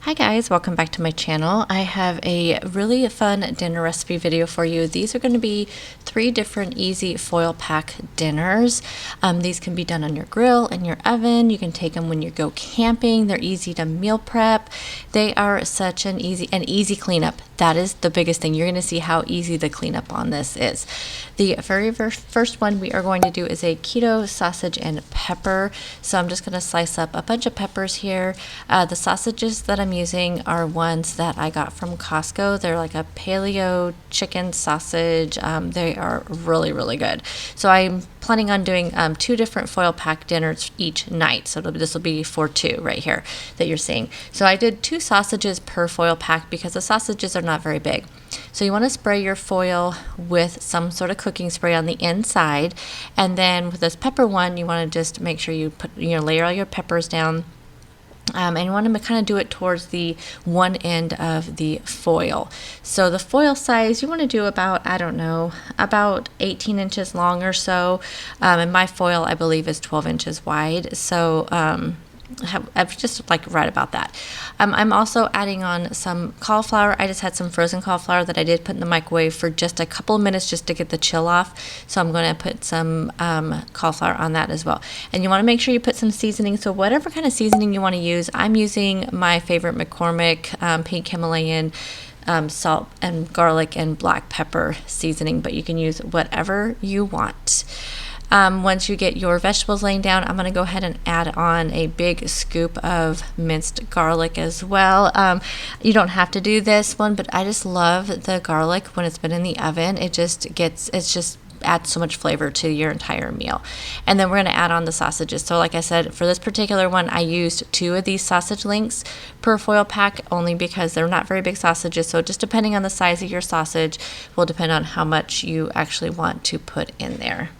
Hi guys, welcome back to my channel. I have a really fun dinner recipe video for you. These are going to be 3 different easy foil pack dinners. These can be done on your grill, in your oven. You can take them when you go camping. They're easy to meal prep. They are such an easy cleanup. That is the biggest thing. You're going to see how easy the cleanup on this is. The very first one we are going to do is a keto sausage and pepper. So I'm just going to slice up a bunch of peppers here. The sausages that I'm using are ones that I got from Costco. They're like a paleo chicken sausage. They are really good. So I'm planning on doing 2 different foil pack dinners each night. So this will be for 2 right here that you're seeing. So I did 2 sausages per foil pack because the sausages are not very big. So you want to spray your foil with some sort of cooking spray on the inside, and then with this pepper one, you want to just make sure you layer all your peppers down. And you want to kind of do it towards the one end of the foil. So the foil size, you want to do about, I don't know, about 18 inches long or so. And my foil, I believe, is 12 inches wide. So I've just like right about that. I'm also adding on some cauliflower. I just had some frozen cauliflower that I did put in the microwave for just a couple of minutes just to get the chill off. So I'm going to put some cauliflower on that as well. And you want to make sure you put some seasoning. So whatever kind of seasoning you want to use, I'm using my favorite McCormick pink Himalayan salt and garlic and black pepper seasoning, but you can use whatever you want. Once you get your vegetables laying down, I'm going to go ahead and add on a big scoop of minced garlic as well. You don't have to do this one, but I just love the garlic when it's been in the oven. It just adds so much flavor to your entire meal. And then we're going to add on the sausages. So like I said, for this particular one, I used 2 of these sausage links per foil pack only because they're not very big sausages. So just depending on the size of your sausage will depend on how much you actually want to put in there.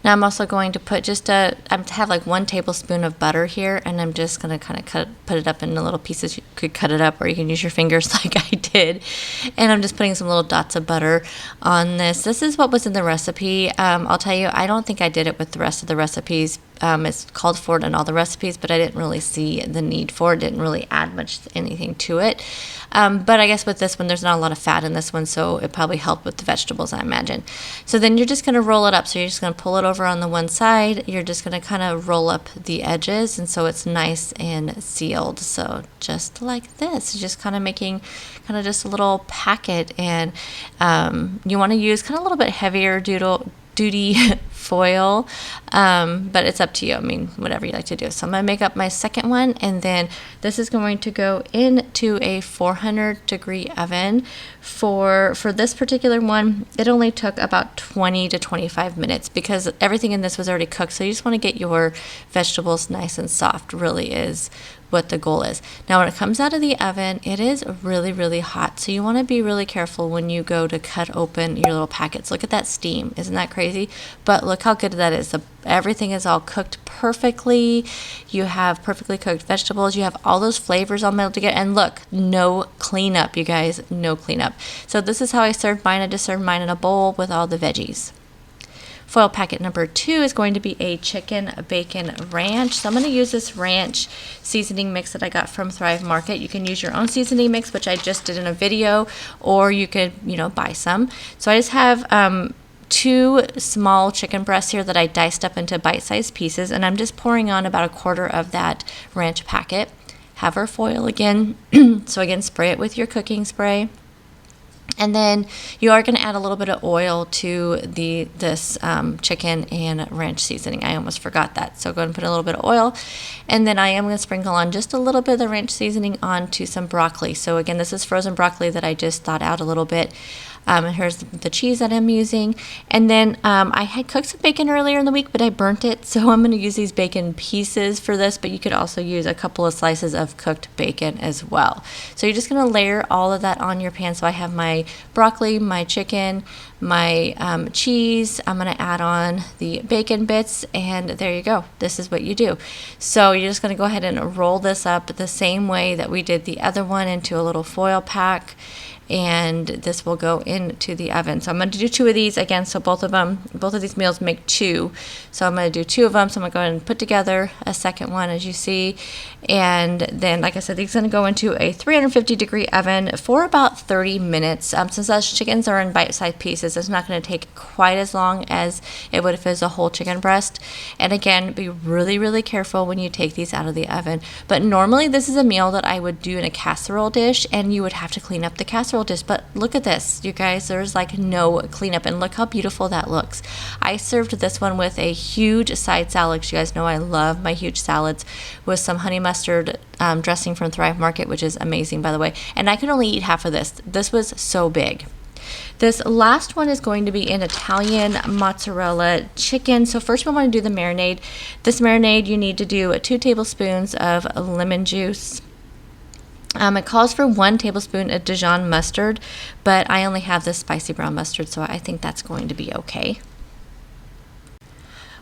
Now I'm also going to put I have like 1 tablespoon of butter here, and I'm just going to kind of put it up into little pieces. You could cut it up or you can use your fingers like I did. And I'm just putting some little dots of butter on this. This is what was in the recipe. I'll tell you, I don't think I did it with the rest of the recipes. It's called for it in all the recipes, but I didn't really see the need for it. Didn't really add anything to it. But I guess with this one, there's not a lot of fat in this one, so it probably helped with the vegetables, I imagine. So then you're just going to roll it up. So you're just going to pull it over on the one side. You're just going to kind of roll up the edges, and so it's nice and sealed. So just like this, just kind of making kind of just a little packet, and you want to use kind of a little bit heavier duty foil, but it's up to you. I mean, whatever you like to do. So I'm going to make up my second one, and then this is going to go into a 400-degree oven. For this particular one, it only took about 20 to 25 minutes because everything in this was already cooked. So you just want to get your vegetables nice and soft, really is what the goal is. Now when it comes out of the oven, it is really hot, so you want to be really careful when you go to cut open your little packets. Look at that steam, isn't that crazy? But look how good that is. Everything is all cooked perfectly. You have perfectly cooked vegetables. You have all those flavors all melded together, and look, no cleanup, you guys, no cleanup. So this is how I served mine. I just served mine in a bowl with all the veggies. Foil packet number 2 is going to be a chicken bacon ranch. So I'm going to use this ranch seasoning mix that I got from Thrive Market. You can use your own seasoning mix, which I just did in a video, or you could, buy some. So I just have 2 small chicken breasts here that I diced up into bite-sized pieces, and I'm just pouring on about 1/4 of that ranch packet. Have our foil again. So again, spray it with your cooking spray. And then you are going to add a little bit of oil to this chicken and ranch seasoning. I almost forgot that. So go ahead and put a little bit of oil. And then I am going to sprinkle on just a little bit of the ranch seasoning onto some broccoli. So again, this is frozen broccoli that I just thawed out a little bit. And here's the cheese that I'm using. And then I had cooked some bacon earlier in the week, but I burnt it. So I'm going to use these bacon pieces for this, but you could also use a couple of slices of cooked bacon as well. So you're just going to layer all of that on your pan. So I have my broccoli, my chicken, my cheese. I'm going to add on the bacon bits, and there you go. This is what you do. So you're just going to go ahead and roll this up the same way that we did the other one into a little foil pack. and this will go into the oven. So I'm going to do 2 of these again, so both of these meals make 2. So I'm going to do 2 of them. So I'm going to go ahead and put together a second one, as you see. And then, like I said, these are going to go into a 350-degree oven for about 30 minutes. Since those chickens are in bite-sized pieces, it's not going to take quite as long as it would if it was a whole chicken breast. And again, be really, really careful when you take these out of the oven. But normally this is a meal that I would do in a casserole dish, and you would have to clean up the casserole dish. But look at this, you guys, there's like no cleanup, and look how beautiful that looks. I served this one with a huge side salad. You guys know I love my huge salads, with some honey mustard dressing from Thrive Market, which is amazing, by the way. And I could only eat half of this. This was so big. This last one is going to be an Italian mozzarella chicken. So first we want to do the marinade. This marinade, you need to do 2 tablespoons of lemon juice. It calls for 1 tablespoon of Dijon mustard, but I only have this spicy brown mustard, so I think that's going to be okay.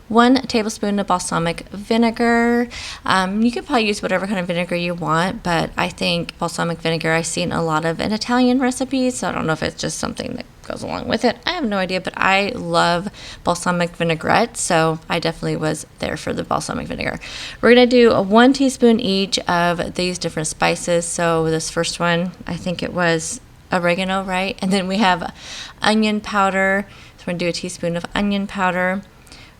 1 tablespoon of balsamic vinegar. You could probably use whatever kind of vinegar you want, but I think balsamic vinegar I've seen a lot of in Italian recipes, so I don't know if it's just something that goes along with it. I have no idea, but I love balsamic vinaigrette, so I definitely was there for the balsamic vinegar. We're going to do 1 teaspoon each of these different spices. So this first one, I think it was oregano, right? And then we have onion powder. So we're going to do a teaspoon of onion powder.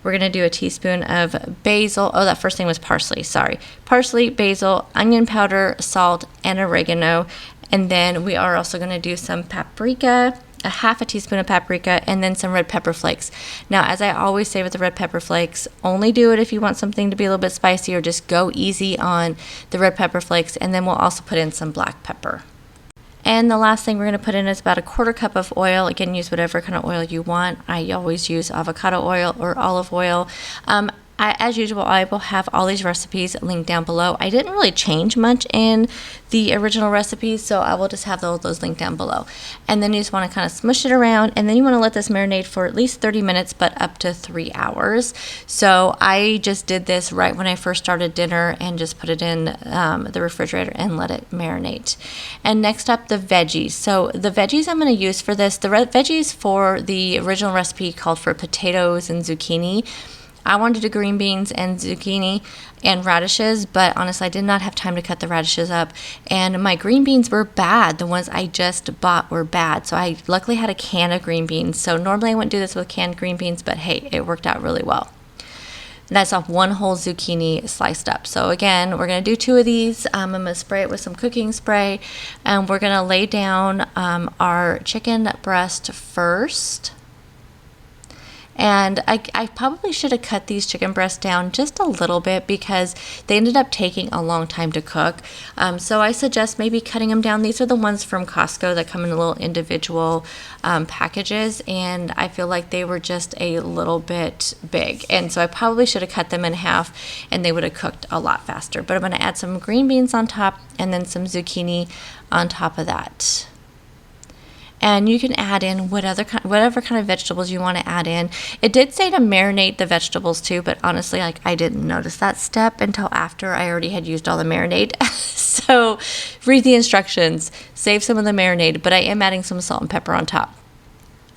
We're going to do a teaspoon of basil. Oh, that first thing was parsley. Sorry. Parsley, basil, onion powder, salt, and oregano. And then we are also going to do some paprika, a half a teaspoon of paprika, and then some red pepper flakes. Now, as I always say with the red pepper flakes, only do it if you want something to be a little bit spicy, or just go easy on the red pepper flakes. And then we'll also put in some black pepper. And the last thing we're going to put in is about a 1/4 cup of oil. Again, use whatever kind of oil you want. I always use avocado oil or olive oil. As usual, I will have all these recipes linked down below. I didn't really change much in the original recipes, so I will just have those linked down below. And then you just want to kind of smush it around, and then you want to let this marinate for at least 30 minutes, but up to 3 hours. So I just did this right when I first started dinner and just put it in the refrigerator and let it marinate. And next up, the veggies. So the veggies I'm going to use for this, the veggies for the original recipe called for potatoes and zucchini. I wanted to do green beans and zucchini and radishes, but honestly, I did not have time to cut the radishes up. And my green beans were bad. The ones I just bought were bad. So I luckily had a can of green beans. So normally I wouldn't do this with canned green beans, but hey, it worked out really well. That's off 1 whole zucchini sliced up. So again, we're going to do 2 of these. I'm going to spray it with some cooking spray, and we're going to lay down our chicken breast first. And I probably should have cut these chicken breasts down just a little bit, because they ended up taking a long time to cook. So I suggest maybe cutting them down. These are the ones from Costco that come in little individual packages, and I feel like they were just a little bit big. And so I probably should have cut them in half, and they would have cooked a lot faster. But I'm going to add some green beans on top, and then some zucchini on top of that. And you can add in whatever kind of vegetables you want to add in. It did say to marinate the vegetables too, but honestly, like, I didn't notice that step until after I already had used all the marinade. So read the instructions, save some of the marinade, but I am adding some salt and pepper on top.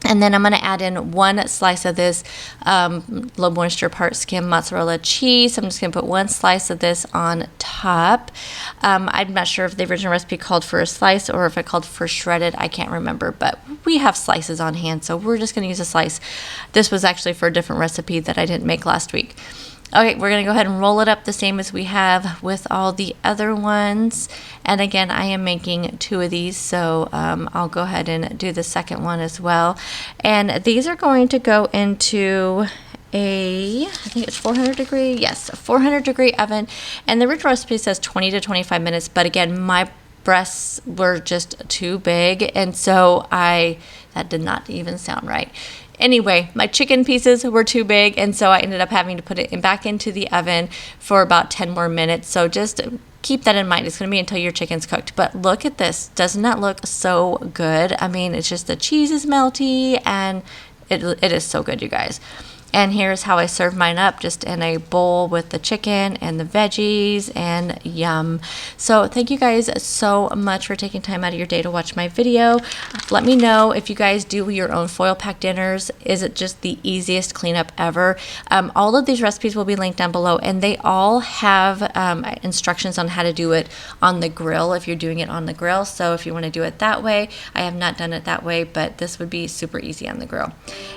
And then I'm going to add in 1 slice of this low moisture part skim mozzarella cheese. I'm just going to put 1 slice of this on top. I'm not sure if the original recipe called for a slice or if it called for shredded. I can't remember, but we have slices on hand, so we're just going to use a slice. This was actually for a different recipe that I didn't make last week. Okay, we're going to go ahead and roll it up the same as we have with all the other ones. And again, I am making 2 of these, so I'll go ahead and do the second one as well. And these are going to go into I think it's 400 degree, yes, a 400 degree oven. And the original recipe says 20 to 25 minutes, but again, my breasts were just too big, and so that did not even sound right. Anyway, my chicken pieces were too big, and so I ended up having to put it back into the oven for about 10 more minutes. So just keep that in mind. It's going to be until your chicken's cooked. But look at this. Doesn't that look so good? I mean, it's just the cheese is melty, and it is so good, you guys. And here's how I serve mine up, just in a bowl with the chicken and the veggies, and yum. So thank you guys so much for taking time out of your day to watch my video. Let me know if you guys do your own foil pack dinners. Is it just the easiest cleanup ever? All of these recipes will be linked down below, and they all have instructions on how to do it on the grill if you're doing it on the grill. So if you want to do it that way, I have not done it that way, but this would be super easy on the grill.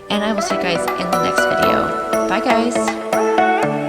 And I will see you guys in the next video. Bye guys.